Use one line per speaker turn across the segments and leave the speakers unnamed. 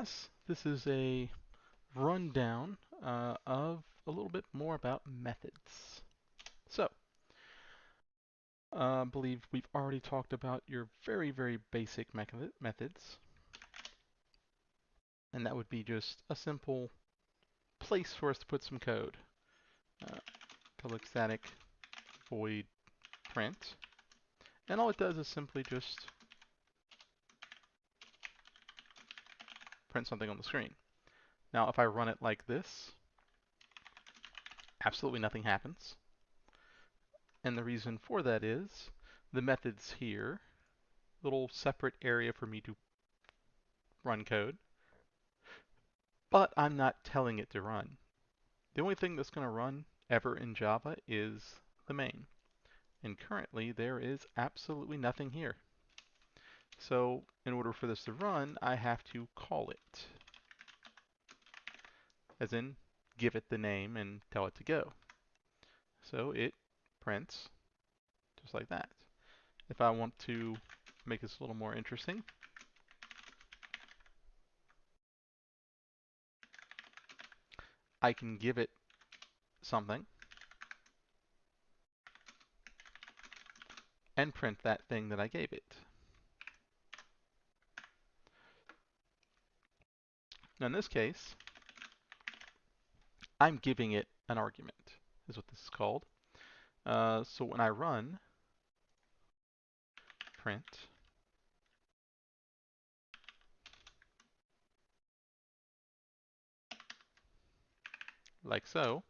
class. This is a rundown of a little bit more about methods. So, I believe we've already talked about your very basic methods, and that would be just a simple place for us to put some code. Uh, Public static void print, and all it does is simply just print something on the screen. Now, if I run it like this, absolutely nothing happens. And the reason for that is the methods here, little separate area for me to run code, but I'm not telling it to run. The only thing that's going to run ever in Java is the main. And currently there is absolutely nothing here. So in order for this to run, I have to call it, as in give it the name and tell it to go. So it prints just like that. If I want to make this a little more interesting, I can give it something and print that thing that I gave it. Now in this case, I'm giving it an argument, is what this is called. So when I run print like so,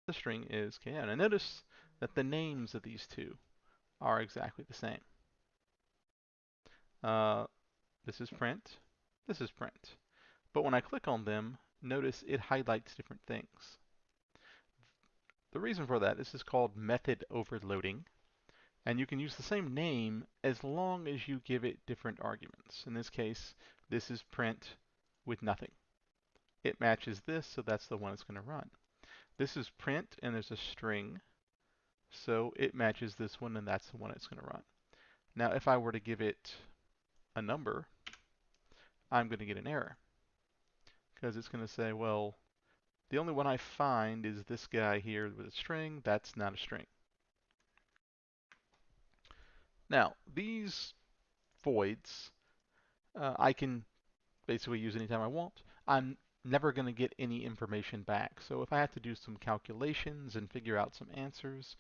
the string is kn. And notice that the names of these two are exactly the same. This is print, this is print. But when I click on them, notice it highlights different things. The reason for that, this is called method overloading. And you can use the same name as long as you give it different arguments. In this case, this is print with nothing. It matches this, so that's the one it's going to run. This is print, and there's a string, so it matches this one, and that's the one it's going to run. Now, if I were to give it a number, I'm going to get an error, because it's going to say, well, the only one I find is this guy here with a string. That's not a string. Now, these voids, I can basically use anytime I want. I'm never going to get any information back. So if I have to do some calculations and figure out some answers,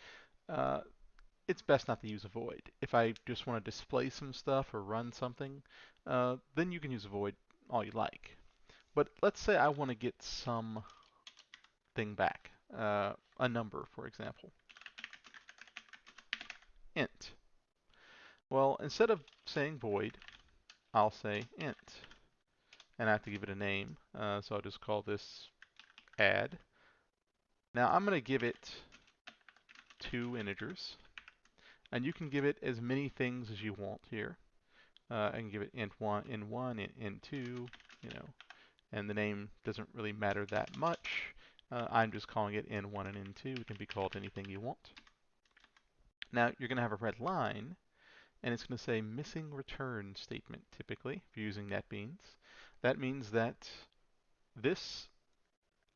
it's best not to use a void. If I just want to display some stuff or run something, then you can use a void all you like. But let's say I want to get something back, a number, for example. Int. Well, instead of saying void, I'll say int. And I have to give it a name, so I'll just call this add. Now I'm going to give it 2 integers, and you can give it as many things as you want here. I can give it int1, int1, int2, you know, and the name doesn't really matter that much. I'm just calling it int1 and int2. It can be called anything you want. Now you're going to have a red line, and it's going to say missing return statement, typically, if you're using NetBeans. That means that this,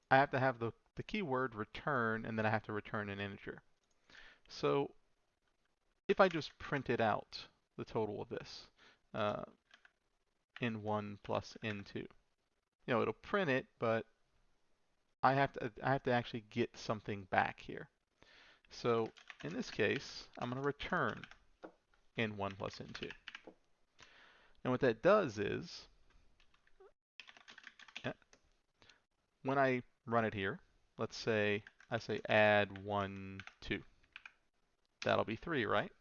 I have to have the keyword return, and then I have to return an integer. So if I just printed out the total of this, n1 plus n2, it'll print it, but I have to actually get something back here. So in this case, I'm going to return n1 plus n2. And what that does is, when I run it here, let's say I say add 1, 2. That'll be 3, right?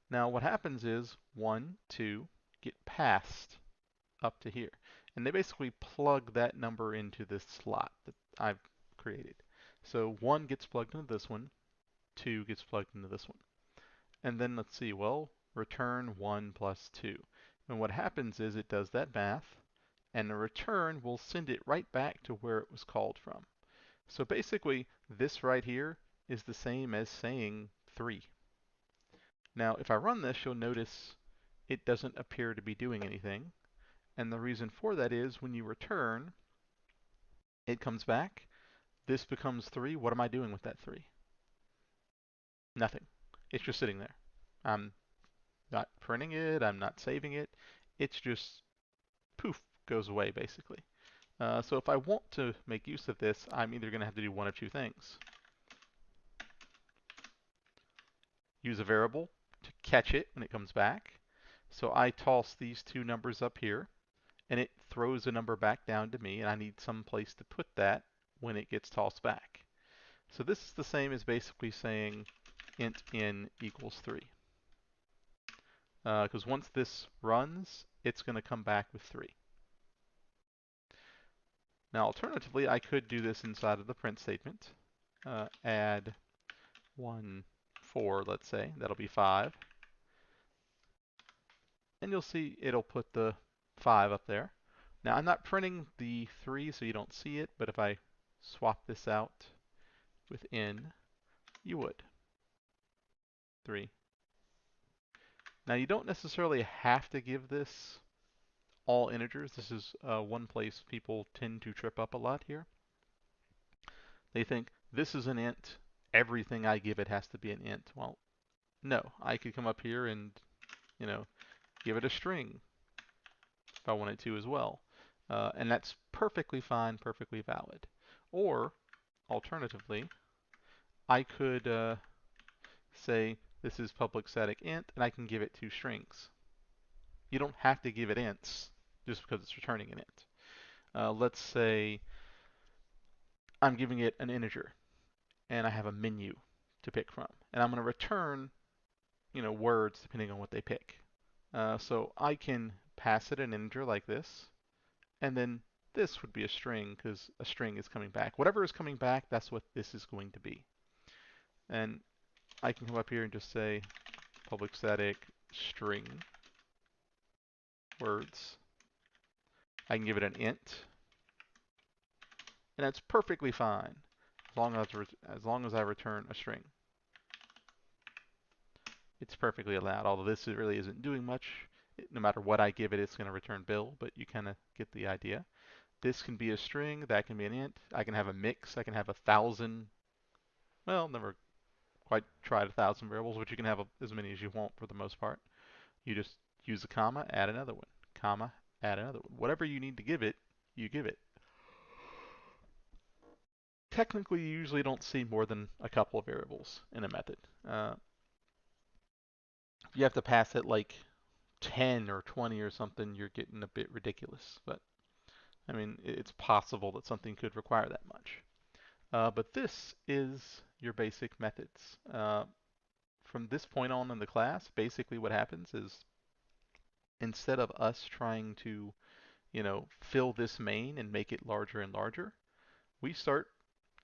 Now what happens is 1, 2 get passed up to here. And they basically plug that number into this slot that I've created. So 1 gets plugged into this one, 2 gets plugged into this one. And then let's see, well, return 1 plus 2. And what happens is it does that math, and the return will send it right back to where it was called from. So basically, this right here is the same as saying 3. Now, if I run this, you'll notice it doesn't appear to be doing anything. And the reason for that is when you return, it comes back. This becomes 3. What am I doing with that 3? Nothing. It's just sitting there. I'm not printing it. I'm not saving it. It's just poof, goes away basically. So if I want to make use of this, I'm either going to have to do one of two things. Use a variable to catch it when it comes back. So I toss these two numbers up here, and it throws a number back down to me, and I need some place to put that when it gets tossed back. So this is the same as basically saying int n equals 3. Because once this runs, it's going to come back with 3. Now alternatively, I could do this inside of the print statement. Add 1, 4, let's say. That'll be 5. And you'll see it'll put the 5 up there. Now I'm not printing the 3 so you don't see it, but if I swap this out with n, you would. 3. Now you don't necessarily have to give this all integers. This is one place people tend to trip up a lot here. They think this is an int, everything I give it has to be an int. Well, no, I could come up here and, give it a string if I wanted to as well. And that's perfectly fine, perfectly valid. Or, alternatively, I could say this is public static int, and I can give it 2 strings. You don't have to give it ints just because it's returning an int. Let's say I'm giving it an integer, and I have a menu to pick from, and I'm going to return, words depending on what they pick. So I can pass it an integer like this, and then this would be a string because a string is coming back. Whatever is coming back, that's what this is going to be. And I can come up here and just say public static string words. I can give it an int, and that's perfectly fine as long as I return a string. It's perfectly allowed, although this really isn't doing much. No matter what I give it, it's going to return Bill, but you kind of get the idea. This can be a string, that can be an int. I can have a mix. I can have 1,000. Well, never quite tried 1,000 variables, but you can have as many as you want for the most part. You just use a comma, add another one, comma, add another one. Whatever you need to give it, you give it. Technically, you usually don't see more than a couple of variables in a method. If you have to pass it like 10 or 20 or something, you're getting a bit ridiculous. But I mean, it's possible that something could require that much. But this is your basic methods. From this point on in the class, basically what happens is instead of us trying to, fill this main and make it larger and larger, we start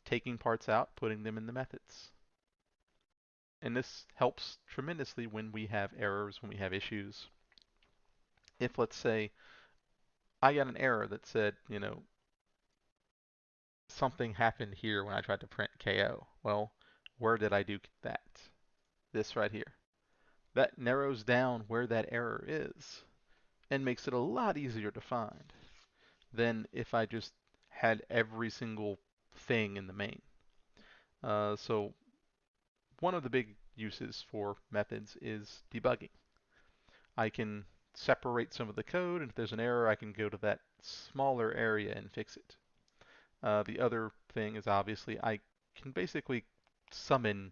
taking parts out, putting them in the methods. And this helps tremendously when we have errors, when we have issues. If, let's say, I got an error that said, something happened here when I tried to print KO. Well, where did I do that? This right here. That narrows down where that error is and makes it a lot easier to find than if I just had every single thing in the main. So one of the big uses for methods is debugging. I can separate some of the code, and if there's an error, I can go to that smaller area and fix it. The other thing is obviously I can basically summon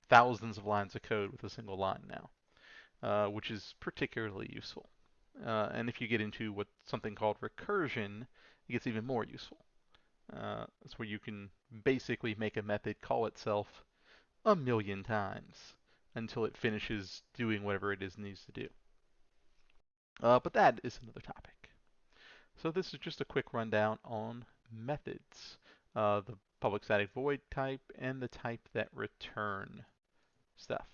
thousands of lines of code with a single line now, which is particularly useful. And if you get into something called recursion, it gets even more useful. That's where you can basically make a method call itself a million times until it finishes doing whatever it needs to do. But that is another topic. So this is just a quick rundown on methods, the public static void type and the type that return stuff.